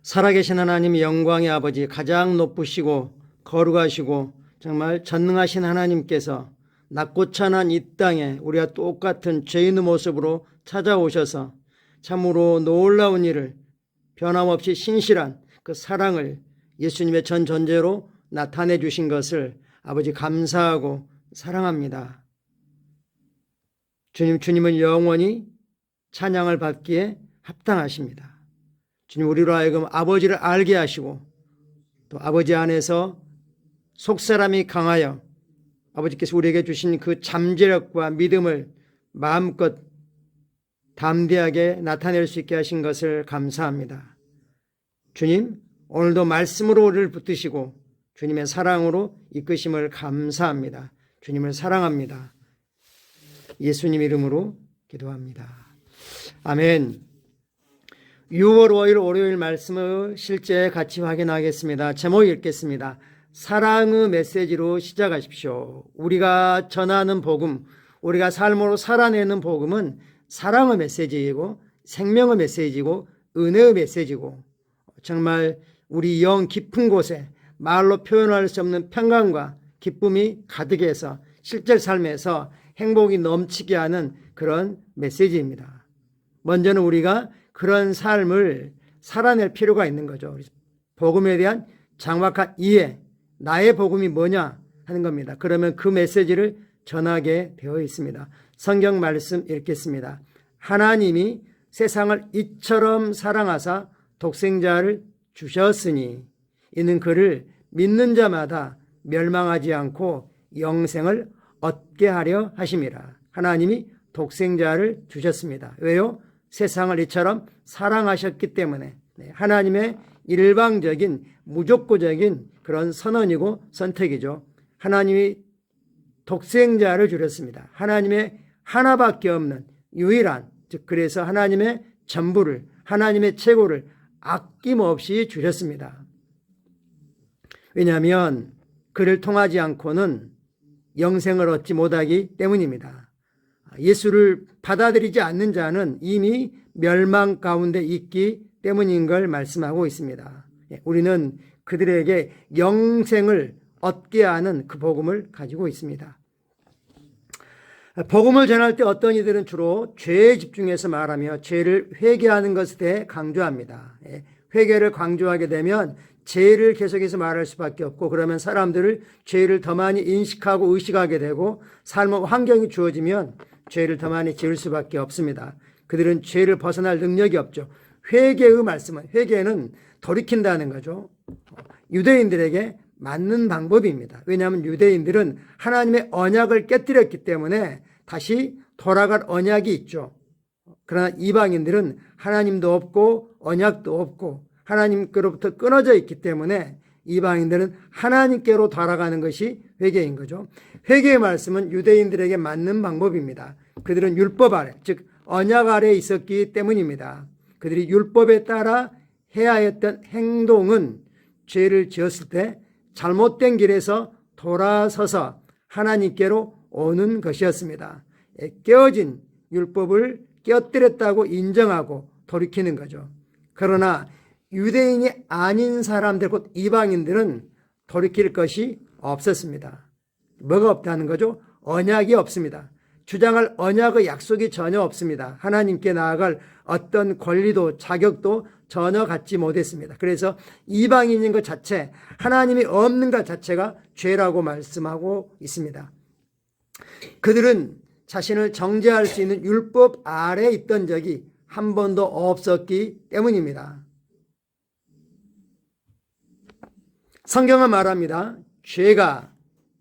살아계신 하나님 영광의 아버지, 가장 높으시고 거룩하시고 정말 전능하신 하나님께서 낮고 찬한 이 땅에 우리와 똑같은 죄인의 모습으로 찾아오셔서 참으로 놀라운 일을, 변함없이 신실한 그 사랑을 예수님의 전 존재로 나타내 주신 것을 아버지 감사하고 사랑합니다. 주님은 영원히 찬양을 받기에 합당하십니다. 주님, 우리로 하여금 아버지를 알게 하시고 또 아버지 안에서 속사람이 강하여 아버지께서 우리에게 주신 그 잠재력과 믿음을 마음껏 담대하게 나타낼 수 있게 하신 것을 감사합니다. 주님, 오늘도 말씀으로 우리를 붙드시고 주님의 사랑으로 이끄심을 감사합니다. 주님을 사랑합니다. 예수님 이름으로 기도합니다. 아멘. 6월 5일 월요일 말씀을 실제 같이 확인하겠습니다. 제목 읽겠습니다. 사랑의 메시지로 시작하십시오. 우리가 전하는 복음, 우리가 삶으로 살아내는 복음은 사랑의 메시지이고 생명의 메시지고 은혜의 메시지고 정말 우리 영 깊은 곳에 말로 표현할 수 없는 평강과 기쁨이 가득해서 실제 삶에서 행복이 넘치게 하는 그런 메시지입니다. 먼저는 우리가 그런 삶을 살아낼 필요가 있는 거죠. 복음에 대한 정확한 이해, 나의 복음이 뭐냐 하는 겁니다. 그러면 그 메시지를 전하게 되어 있습니다. 성경 말씀 읽겠습니다. 하나님이 세상을 이처럼 사랑하사 독생자를 주셨으니 이는 그를 믿는 자마다 멸망하지 않고 영생을 얻게 하려 하심이라. 하나님이 독생자를 주셨습니다. 왜요? 세상을 이처럼 사랑하셨기 때문에. 하나님의 일방적인 무조건적인 그런 선언이고 선택이죠. 하나님이 독생자를 주셨습니다. 하나님의 하나밖에 없는 유일한, 즉 그래서 하나님의 전부를, 하나님의 최고를 아낌없이 주셨습니다. 왜냐하면 그를 통하지 않고는 영생을 얻지 못하기 때문입니다. 예수를 받아들이지 않는 자는 이미 멸망 가운데 있기 때문인 걸 말씀하고 있습니다. 우리는 그들에게 영생을 얻게 하는 그 복음을 가지고 있습니다. 복음을 전할 때 어떤 이들은 주로 죄에 집중해서 말하며 죄를 회개하는 것에 대해 강조합니다. 회개를 강조하게 되면 죄를 계속해서 말할 수밖에 없고 그러면 사람들을 죄를 더 많이 인식하고 의식하게 되고 삶의 환경이 주어지면 죄를 더 많이 지을 수밖에 없습니다. 그들은 죄를 벗어날 능력이 없죠. 회개의 말씀은, 회개는 돌이킨다는 거죠. 유대인들에게 맞는 방법입니다. 왜냐하면 유대인들은 하나님의 언약을 깨뜨렸기 때문에 다시 돌아갈 언약이 있죠. 그러나 이방인들은 하나님도 없고 언약도 없고 하나님께로부터 끊어져 있기 때문에 이방인들은 하나님께로 돌아가는 것이 회개인 거죠. 회개의 말씀은 유대인들에게 맞는 방법입니다. 그들은 율법 아래, 즉 언약 아래에 있었기 때문입니다. 그들이 율법에 따라 해야 했던 행동은 죄를 지었을 때 잘못된 길에서 돌아서서 하나님께로 오는 것이었습니다. 깨어진 율법을 깨어뜨렸다고 인정하고 돌이키는 거죠. 그러나 유대인이 아닌 사람들, 곧 이방인들은 돌이킬 것이 없었습니다. 뭐가 없다는 거죠? 언약이 없습니다. 주장할 언약의 약속이 전혀 없습니다. 하나님께 나아갈 어떤 권리도 자격도 전혀 갖지 못했습니다. 그래서 이방인인 것 자체, 하나님이 없는 것 자체가 죄라고 말씀하고 있습니다. 그들은 자신을 정죄할 수 있는 율법 아래에 있던 적이 한 번도 없었기 때문입니다. 성경은 말합니다. 죄가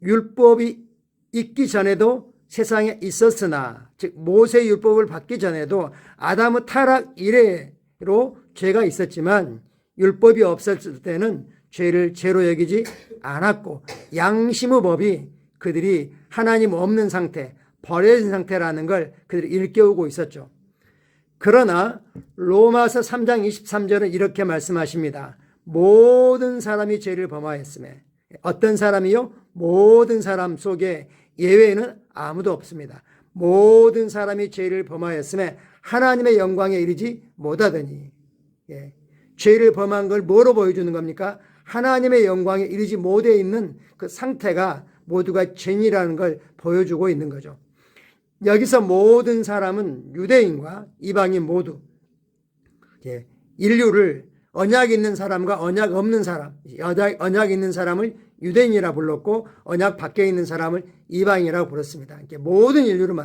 율법이 있기 전에도 세상에 있었으나, 즉 모세 율법을 받기 전에도 아담의 타락 이래로 죄가 있었지만 율법이 없었을 때는 죄를 죄로 여기지 않았고 양심의 법이 그들이 하나님 없는 상태, 버려진 상태라는 걸 그들이 일깨우고 있었죠. 그러나 로마서 3장 23절은 이렇게 말씀하십니다. 모든 사람이 죄를 범하였으며, 어떤 사람이요? 모든 사람 속에 예외는 아무도 없습니다. 모든 사람이 죄를 범하였으며 하나님의 영광에 이르지 못하더니. 죄를 범한 걸 뭐로 보여주는 겁니까? 하나님의 영광에 이르지 못해 있는 그 상태가 모두가 죄인이라는 걸 보여주고 있는 거죠. 여기서 모든 사람은 유대인과 이방인 모두 인류를 언약 있는 사람과 언약 없는 사람, 언약 있는 사람을 유대인이라 불렀고 언약 밖에 있는 사람을 이방인이라고 불렀습니다. 모든 인류를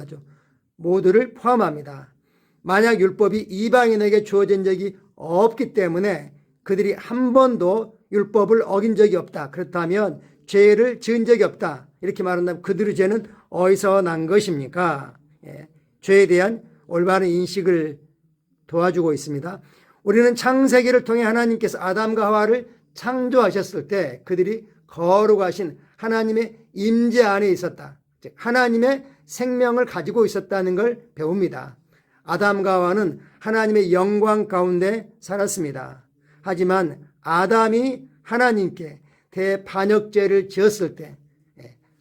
모두를 포함합니다. 만약 율법이 이방인에게 주어진 적이 없기 때문에 그들이 한 번도 율법을 어긴 적이 없다. 그렇다면 죄를 지은 적이 없다. 이렇게 말한다면 그들의 죄는 어디서 난 것입니까? 죄에 대한 올바른 인식을 도와주고 있습니다. 우리는 창세기를 통해 하나님께서 아담과 하와를 창조하셨을 때 그들이 거룩하신 하나님의 임재 안에 있었다. 즉 하나님의 생명을 가지고 있었다는 걸 배웁니다. 아담과 하와는 하나님의 영광 가운데 살았습니다. 하지만 아담이 하나님께 대반역죄를 지었을 때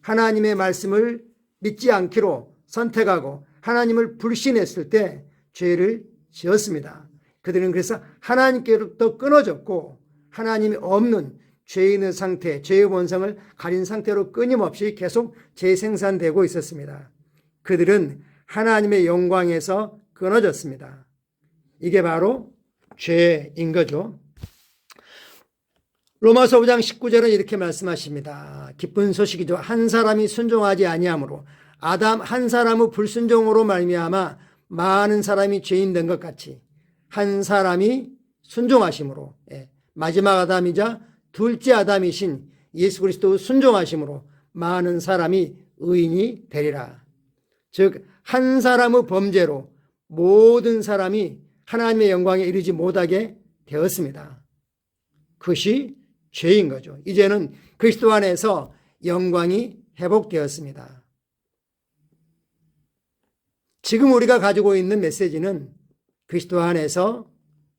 하나님의 말씀을 믿지 않기로 선택하고 하나님을 불신했을 때 죄를 지었습니다. 그들은 그래서 하나님께로부터 끊어졌고 하나님이 없는 죄인의 상태, 죄의 본성을 가린 상태로 끊임없이 계속 재생산되고 있었습니다. 그들은 하나님의 영광에서 끊어졌습니다. 이게 바로 죄인 거죠. 로마서 5장 19절은 이렇게 말씀하십니다. 기쁜 소식이죠. 한 사람이 순종하지 아니하므로 아담 한 사람의 불순종으로 말미암아 많은 사람이 죄인 된 것 같이 한 사람이 순종하심으로 마지막 아담이자 둘째 아담이신 예수 그리스도의 순종하심으로 많은 사람이 의인이 되리라. 즉 한 사람의 범죄로 모든 사람이 하나님의 영광에 이르지 못하게 되었습니다. 그것이 죄인 거죠. 이제는 그리스도 안에서 영광이 회복되었습니다. 지금 우리가 가지고 있는 메시지는 그리스도 안에서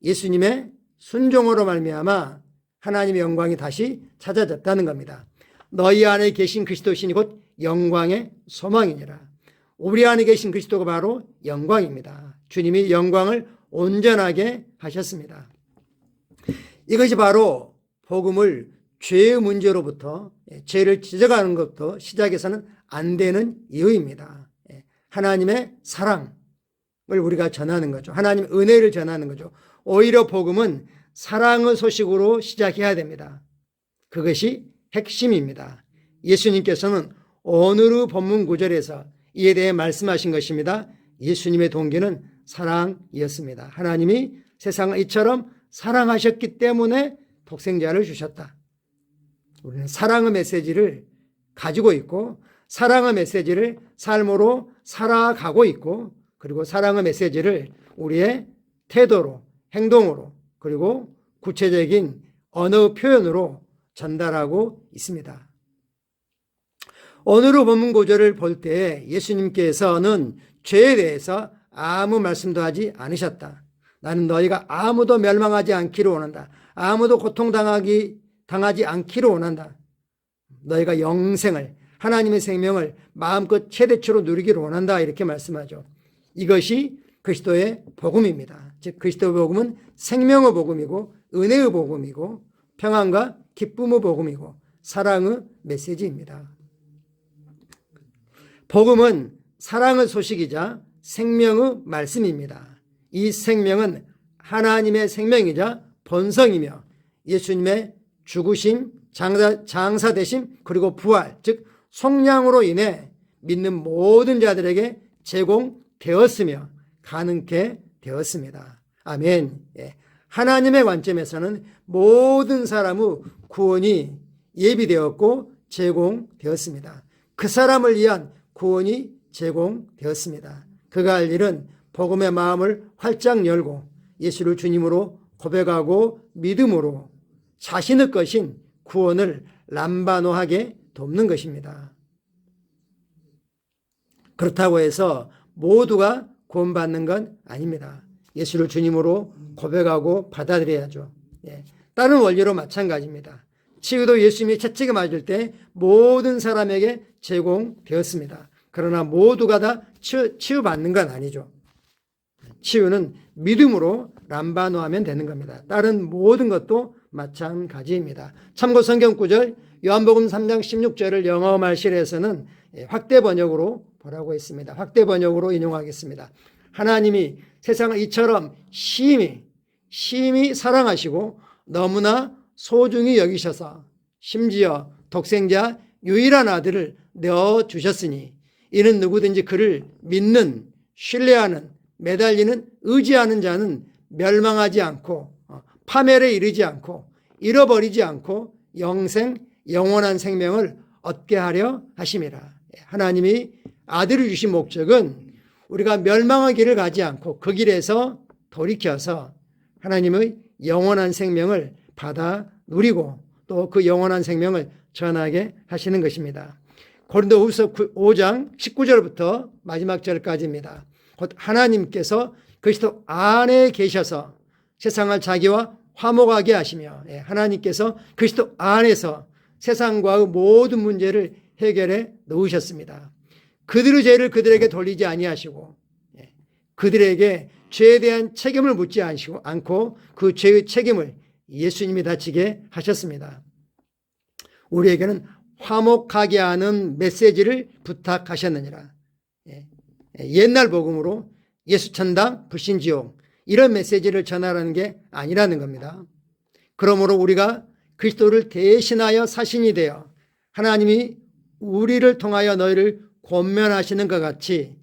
예수님의 순종으로 말미암아 하나님의 영광이 다시 찾아졌다는 겁니다. 너희 안에 계신 그리스도신이 곧 영광의 소망이니라. 우리 안에 계신 그리스도가 바로 영광입니다. 주님이 영광을 온전하게 하셨습니다. 이것이 바로 복음을 죄의 문제로부터 죄를 지적하는 것도 시작해서는 안 되는 이유입니다. 하나님의 사랑을 우리가 전하는 거죠. 하나님의 은혜를 전하는 거죠. 오히려 복음은 사랑의 소식으로 시작해야 됩니다. 그것이 핵심입니다. 예수님께서는 오늘의 본문 구절에서 이에 대해 말씀하신 것입니다. 예수님의 동기는 사랑이었습니다. 하나님이 세상을 이처럼 사랑하셨기 때문에 독생자를 주셨다. 우리는 사랑의 메시지를 가지고 있고 사랑의 메시지를 삶으로 살아가고 있고 그리고 사랑의 메시지를 우리의 태도로 행동으로 그리고 구체적인 언어 표현으로 전달하고 있습니다. 오늘의 본문 구절을 볼 때 예수님께서는 죄에 대해서 아무 말씀도 하지 않으셨다. 나는 너희가 아무도 멸망하지 않기를 원한다. 아무도 고통당하지 않기를 원한다. 너희가 영생을 하나님의 생명을 마음껏 최대치로 누리기를 원한다. 이렇게 말씀하죠. 이것이 그리스도의 복음입니다. 즉 그리스도의 복음은 생명의 복음이고 은혜의 복음이고 평안과 기쁨의 복음이고 사랑의 메시지입니다. 복음은 사랑의 소식이자 생명의 말씀입니다. 이 생명은 하나님의 생명이자 본성이며 예수님의 죽으심, 장사되심 그리고 부활 즉 속량으로 인해 믿는 모든 자들에게 제공되었으며 가능케 되었습니다. 아멘. 하나님의 관점에서는 모든 사람의 구원이 예비되었고 제공되었습니다. 그 사람을 위한 구원이 제공되었습니다. 그가 할 일은 복음의 마음을 활짝 열고 예수를 주님으로 고백하고 믿음으로 자신의 것인 구원을 람바노하게 돕는 것입니다. 그렇다고 해서 모두가 구원받는 건 아닙니다. 예수를 주님으로 고백하고 받아들여야죠. 다른 원리로 마찬가지입니다. 치유도 예수님이 채찍에 맞을 때 모든 사람에게 제공되었습니다. 그러나 모두가 다 치유받는 건 아니죠. 치유는 믿음으로 람바노하면 되는 겁니다. 다른 모든 것도 마찬가지입니다. 참고 성경 구절 요한복음 3장 16절을 영어 말실에서는 확대 번역으로 보라고 했습니다. 확대 번역으로 인용하겠습니다. 하나님이 세상을 이처럼 심히 사랑하시고 너무나 소중히 여기셔서 심지어 독생자 유일한 아들을 내어주셨으니 이는 누구든지 그를 믿는, 신뢰하는, 매달리는, 의지하는 자는 멸망하지 않고 파멸에 이르지 않고 잃어버리지 않고 영원한 생명을 얻게 하려 하심이라. 하나님이 아들을 주신 목적은 우리가 멸망의 길을 가지 않고 그 길에서 돌이켜서 하나님의 영원한 생명을 받아 누리고 또 그 영원한 생명을 전하게 하시는 것입니다. 고린도후서 5장 19절부터 마지막 절까지입니다. 곧 하나님께서 그리스도 안에 계셔서 세상을 자기와 화목하게 하시며 하나님께서 그리스도 안에서 세상과의 모든 문제를 해결해 놓으셨습니다. 그들의 죄를 그들에게 돌리지 아니하시고 그들에게 죄에 대한 책임을 묻지 않고 그 죄의 책임을 예수님이 다 지게 하셨습니다. 우리에게는 화목하게 하는 메시지를 부탁하셨느니라. 옛날 복음으로 예수 천당 불신 지옥 이런 메시지를 전하라는 게 아니라는 겁니다. 그러므로 우리가 그리스도를 대신하여 사신이 되어 하나님이 우리를 통하여 너희를 권면하시는 것 같이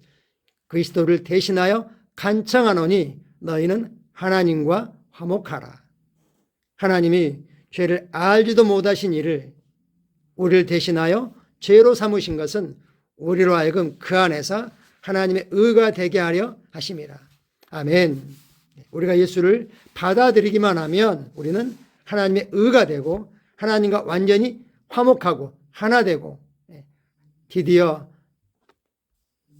그리스도를 대신하여 간청하노니 너희는 하나님과 화목하라. 하나님이 죄를 알지도 못하신 이를 우리를 대신하여 죄로 삼으신 것은 우리로 하여금 그 안에서 하나님의 의가 되게 하려 하심이라. 아멘. 우리가 예수를 받아들이기만 하면 우리는 하나님의 의가 되고 하나님과 완전히 화목하고 하나 되고 드디어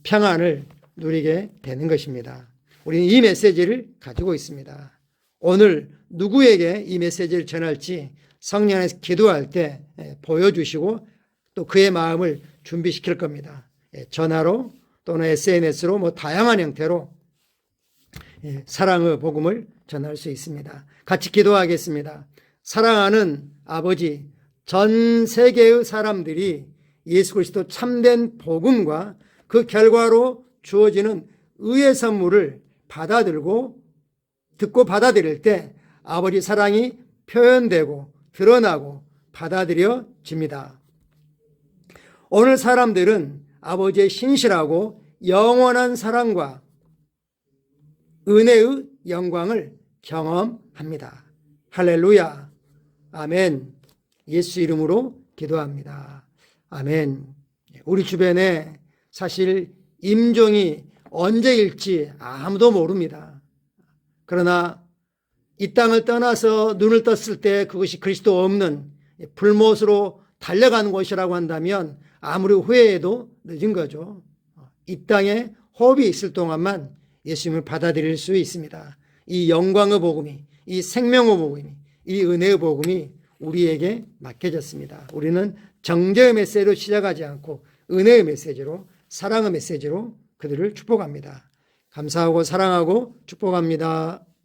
평안을 누리게 되는 것입니다. 우리는 이 메시지를 가지고 있습니다. 오늘 누구에게 이 메시지를 전할지 성령 안에서 기도할 때 보여주시고 또 그의 마음을 준비시킬 겁니다. 전화로 또는 SNS로 다양한 형태로 사랑의 복음을 전할 수 있습니다. 같이 기도하겠습니다. 사랑하는 아버지, 전 세계의 사람들이 예수 그리스도 참된 복음과 그 결과로 주어지는 의의 선물을 듣고 받아들일 때 아버지 사랑이 표현되고 드러나고 받아들여집니다. 오늘 사람들은 아버지의 신실하고 영원한 사랑과 은혜의 영광을 경험합니다. 할렐루야. 아멘. 예수 이름으로 기도합니다. 아멘. 우리 주변에 사실 임종이 언제일지 아무도 모릅니다. 그러나 이 땅을 떠나서 눈을 떴을 때 그것이 그리스도 없는 불못으로 달려가는 것이라고 한다면 아무리 후회해도 늦은 거죠. 이 땅에 호흡이 있을 동안만 예수님을 받아들일 수 있습니다. 이 영광의 복음이, 이 생명의 복음이, 이 은혜의 복음이 우리에게 맡겨졌습니다. 우리는 정죄의 메시지로 시작하지 않고 은혜의 메시지로, 사랑의 메시지로 그들을 축복합니다. 감사하고 사랑하고 축복합니다.